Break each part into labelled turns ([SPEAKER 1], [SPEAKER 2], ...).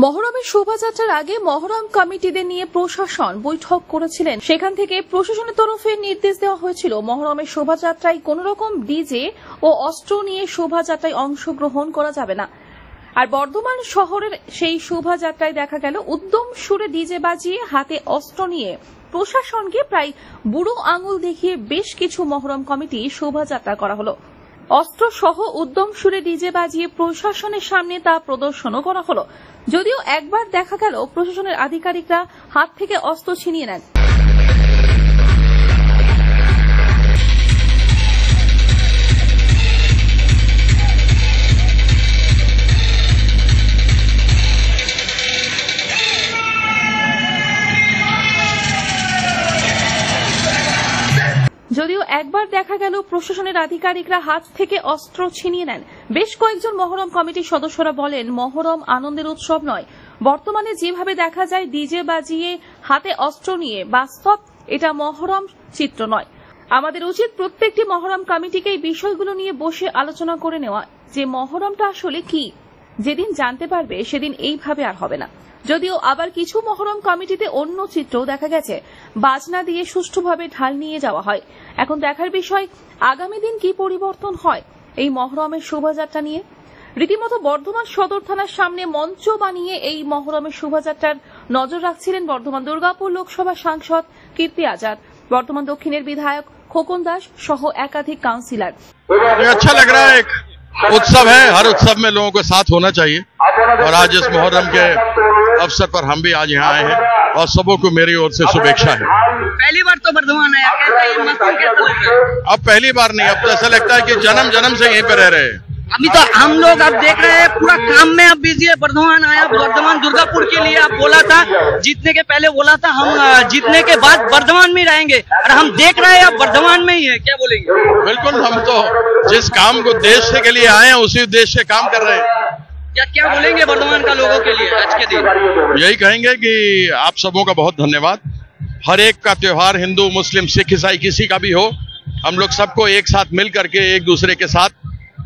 [SPEAKER 1] মহরমের শোভাযাত্রার আগে মহরম কমিটিদের নিয়ে প্রশাসন বৈঠক করেছিলেন। সেখান থেকে প্রশাসনের তরফে নির্দেশ দেওয়া হয়েছিল মহরমের শোভাযাত্রায় কোন রকম ডিজে ও অস্ত্র নিয়ে শোভাযাত্রায় অংশগ্রহণ করা যাবে না। আর বর্ধমান শহরের সেই শোভাযাত্রায় দেখা গেল উদ্যম সুরে ডিজে বাজিয়ে হাতে অস্ত্র নিয়ে প্রশাসনকে প্রায় বুড়ো আঙুল দেখিয়ে বেশ কিছু মহরম কমিটি শোভাযাত্রা করা হলো। অস্ত্র সহ উদ্যম সুরে ডিজে বাজিয়ে প্রশাসনের সামনে তা প্রদর্শনও করা হলো। যদিও একবার দেখা গেল প্রশাসনের আধিকারিকরা হাত থেকে অস্ত্র ছিনিয়ে নেন। বেশ কয়েকজন মহরম কমিটির সদস্যরা বলেন, মহরম আনন্দের উৎসব নয়। বর্তমানে যেভাবে দেখা যায় ডিজে বাজিয়ে হাতে অস্ত্র নিয়ে, বাস্তব এটা মহরম চিত্র নয়। আমাদের উচিত প্রত্যেকটি মহরম কমিটিকে এই বিষয়গুলো নিয়ে বসে আলোচনা করে নেওয়া, যে মহরমটা আসলে কি। যেদিন জানতে পারবে সেদিন এইভাবে আর হবে না। যদিও আবার কিছু মহরম কমিটিতে অন্য চিত্র দেখা গেছে, বাজনা দিয়ে সুষ্ঠুভাবে ঢাল নিয়ে যাওয়া হয়। এখন দেখার বিষয় আগামী দিন কি পরিবর্তন হয় এই মহরমের শোভাযাত্রা নিয়ে। রীতিমতো বর্ধমান সদর থানার সামনে মঞ্চ বানিয়ে এই মহরমের শোভাযাত্রার নজর রাখছিলেন বর্ধমান দুর্গাপুর লোকসভা সাংসদ কীর্তি আজাদ, বর্ধমান দক্ষিণের বিধায়ক খোকন দাস সহ একাধিক কাউন্সিলর।
[SPEAKER 2] अच्छा लग रहा है, एक उत्सव है, हर उत्सव में लोगों को साथ होना चाहिए और आज इस मुहर्रम के अवसर पर हम भी आज यहाँ आए हैं और सबों को मेरी ओर से शुभेच्छा है।
[SPEAKER 3] पहली बार तो बर्धमान आया, कैसा लग रहा है?
[SPEAKER 2] अब पहली बार नहीं, अब तो ऐसा लगता है कि जन्म जन्म से यहीं पे रह रहे हैं।
[SPEAKER 3] अभी तो हम लोग अब देख रहे हैं पूरा काम में अब बिजी है। बर्धमान आया, बर्धमान दुर्गापुर के लिए आप बोला था, जीतने के पहले बोला था हम जीतने के बाद बर्धमान में रहेंगे, और हम देख रहे हैं अब बर्धमान में ही है। क्या बोलेंगे?
[SPEAKER 2] बिल्कुल, हम तो जिस काम को देश के लिए आए हैं उसी उद्देश्य से काम कर रहे हैं।
[SPEAKER 3] क्या बोलेंगे बर्धमान का लोगों के लिए आज के दिन?
[SPEAKER 2] यही कहेंगे कि आप सबों का बहुत धन्यवाद। हर एक का त्योहार, हिंदू मुस्लिम सिख ईसाई किसी का भी हो, हम लोग सबको एक साथ मिल करके एक दूसरे के साथ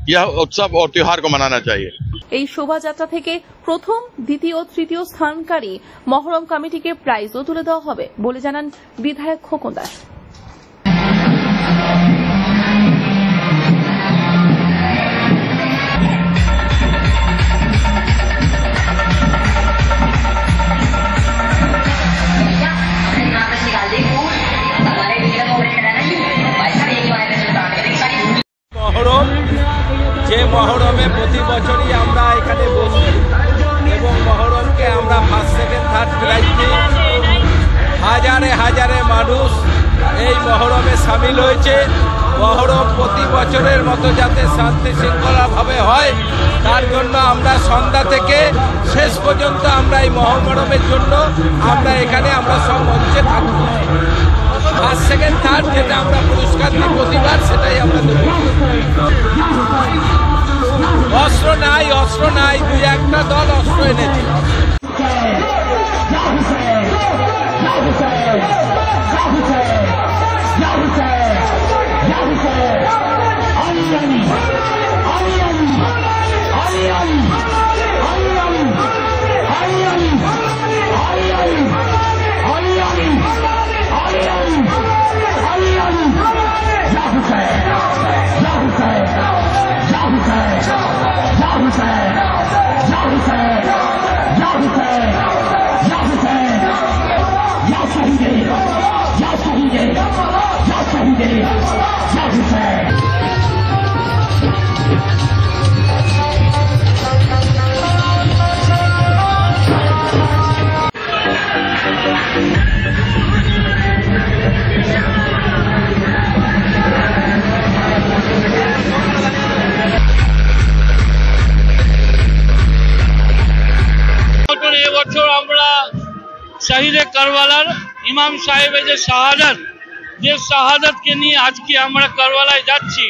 [SPEAKER 2] यह उत्सव और त्योहार को मनाना चाहिए।
[SPEAKER 1] এই শোভাযাত্রা থেকে প্রথম, দ্বিতীয়, তৃতীয় স্থানকারী মহরম কমিটিকে প্রাইজও তুলে দেওয়া হবে বলে জানান বিধায়ক খোকন দাস।
[SPEAKER 4] যে মহরমে প্রতি বছরই আমরা এখানে বসি এবং মহরমকে আমরা ফার্স্ট সেকেন্ড থার্ড প্রাইজ দিই। হাজারে হাজারে মানুষ এই মহরমে সামিল হয়েছে। মহরম প্রতি বছরের মতো যাতে শান্তি শৃঙ্খলাভাবে হয় তার জন্য আমরা সন্ধ্যা থেকে শেষ পর্যন্ত আমরা এই মহরমের জন্য আমরা এখানে আমরা সব মঞ্চে থাকব। ফার্স্ট সেকেন্ড থার্ড যেটা আমরা পুরস্কার দিই প্রতিবার, সেটাই আমরা দেব। অস্ত্র নাই, দুই একটা দল অস্ত্র এনেছে।
[SPEAKER 5] এবছর আমরা শহীদে কারবালার ইমাম সাহেবের যে শাহাদাতকে নিয়ে আজকে আমরা কারবালায় যাচ্ছি,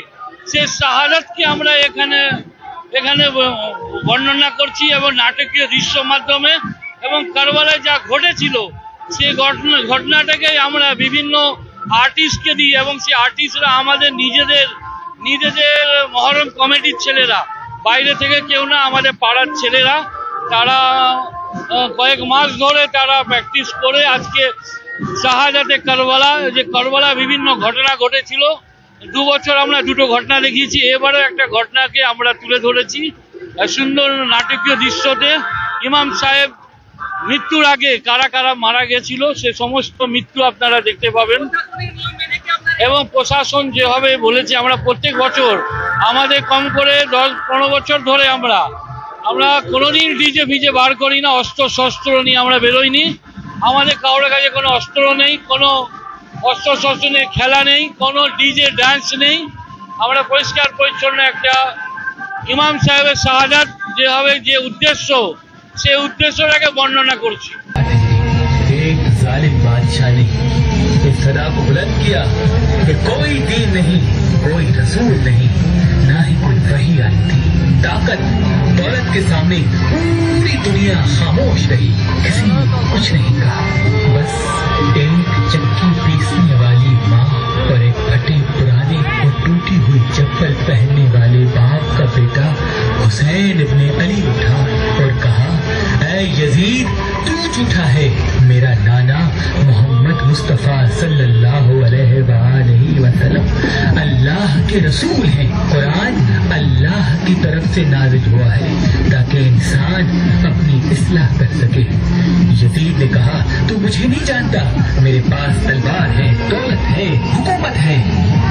[SPEAKER 5] সেই শাহাদাতকে আমরা এখানে বর্ণনা করছি এবং নাটকীয় দৃশ্যের মাধ্যমে, এবং কারবালায় যা ঘটেছিল সেই ঘটনাটাকে আমরা বিভিন্ন আর্টিস্টকে দিই এবং সেই আর্টিস্টরা আমাদের নিজেদের মহরম কমিটির ছেলেরা বাইরে থেকে কেউ না, আমাদের পাড়ার ছেলেরা, তারা কয়েক মাস ধরে তারা প্র্যাকটিস করে আজকে শাহাদাতে কারবালা, যে কারবালা বিভিন্ন ঘটনা ঘটেছিল, 2 বছর আমরা 2টো ঘটনা দেখিয়েছি, এবারও একটা ঘটনাকে আমরা তুলে ধরেছি সুন্দর নাটকীয় দৃশ্যতে। ইমাম সাহেব মৃত্যুর আগে কারা কারা মারা গেছিল সে সমস্ত মৃত্যু আপনারা দেখতে পাবেন। এবং প্রশাসন যেভাবে বলেছে, আমরা প্রত্যেক বছর আমাদের কম করে 10-15 বছর ধরে আমরা কোনোদিন ডিজে ফিজে বার করি না, অস্ত্র শস্ত্র নিয়ে আমরা বেরোইনি। আমাদের কারোর কাছে কোনো অস্ত্র নেই, কোনো অস্ত্র শস্ত্র নিয়ে খেলা নেই, কোনো ডিজে ডান্স নেই। আমরা পরিষ্কার পরিচ্ছন্ন একটা ইমাম সাহেবের শাহাদাত যেভাবে যে উদ্দেশ্য, সেই উদ্দেশ্যটাকে বর্ণনা করছি।
[SPEAKER 6] एक जालिम बादशाह ने इस सदा को बुलंद किया कि कोई दीन नहीं, कोई रसूल नहीं, ना ही कोई वही आई थी। ताकत दौलत के सामने पूरी दुनिया खामोश रही, किसी ने कुछ नहीं कहा। बस एक चक्की पीसने वाली माँ और एक फटे पुराने और टूटी हुई चप्पल पहनने वाले बाप का बेटा हुसैन इब्ने अली उठा और कहा, ऐ यजीद, तू झूठा है, मेरा नाना मोहम्मद मुस्तफ़ा सल्लल्लाहु अलैहि वसल्लम अल्लाह के रसूल हैं। कुरान अल्लाह की तरफ से नाज़िल हुआ है ताकि इंसान अपनी इस्लाह कर सके। यजीद ने कहा, तू मुझे नहीं जानता, मेरे पास तलवार है, दौलत है, हुकूमत है।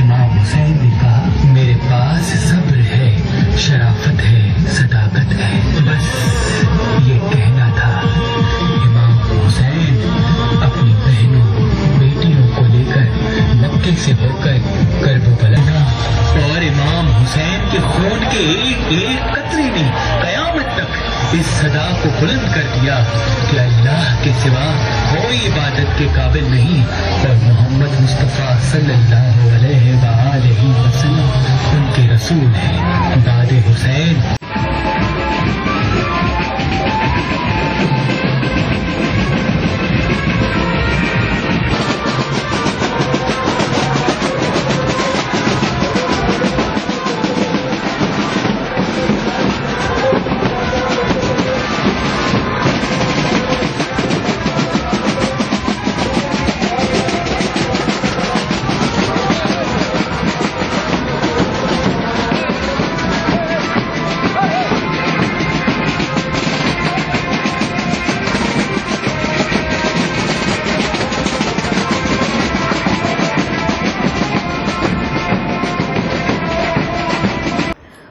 [SPEAKER 6] इमाम हुसैन ने कहा, मेरे पास सब्र है, शराफत है, सदाकत है। बस ये कहना था। इमाम हुसैन अपनी बहनों बेटियों को लेकर मक्के से होकर करबला, और इमाम हुसैन के खून के एक एक कतरे ने कयामत तक इस सदा को बुलंद कर दिया कि अल्लाह के सिवा कोई इबादत के काबिल नहीं और मोहम्मद मुस्तफ़ा सल्लल्लाहु अलैहि वसल्लम उनके रसूल हैं। दादे हुसैन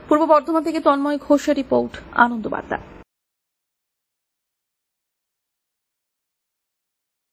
[SPEAKER 1] পূর্ব বর্ধমান থেকে তন্ময় ঘোষের রিপোর্ট, আনন্দ বার্তা।